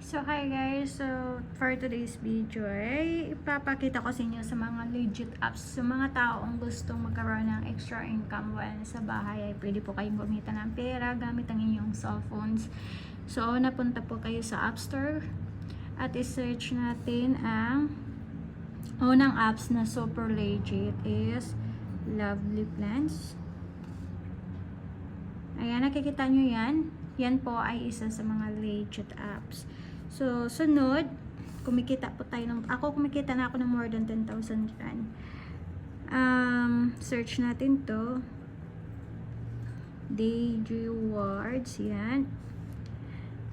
So hi guys, so for today's video ay ipapakita ko sa inyo sa mga legit apps. Sa mga taong gustong magkaroon ng extra income while sa bahay ay pwede po kayong gumita ng pera gamit ang inyong cellphones. So napunta po kayo sa App Store at i-search natin ang unang apps na super legit is Lovely Plans. Ayan, nakikita nyo yan. Yan po ay isa sa mga legit apps. So, sunod, kumikita po tayo ng, kumikita na ako ng more than 10,000 dyan. Search natin to. DigiWards, yan.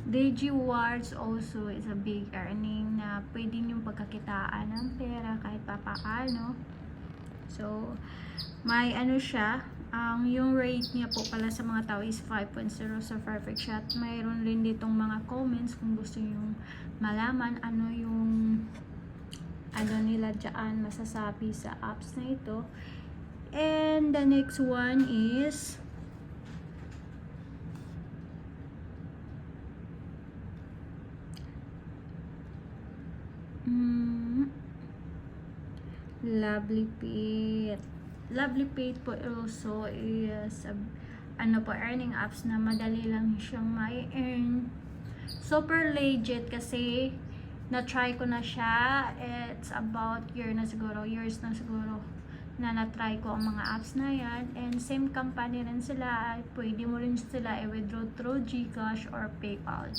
DigiWards also is a big earning na pwede nyo pagkakitaan ng pera kahit papaano. So, may ano siya, yung rate niya po pala sa mga tao is 5.0, so perfect siya. At mayroon rin ditong mga comments kung gusto nyo malaman ano yung ano nila dyan masasabi sa apps na ito. And the next one is Lovely Pet. Lovely Pet po also is ano po, earning apps na madali lang siyang may earn. Super legit kasi na-try ko na siya. It's about years na siguro na na-try ko ang mga apps na yan. And same company rin sila. Pwede mo rin sila i-withdraw through GCash or PayPal.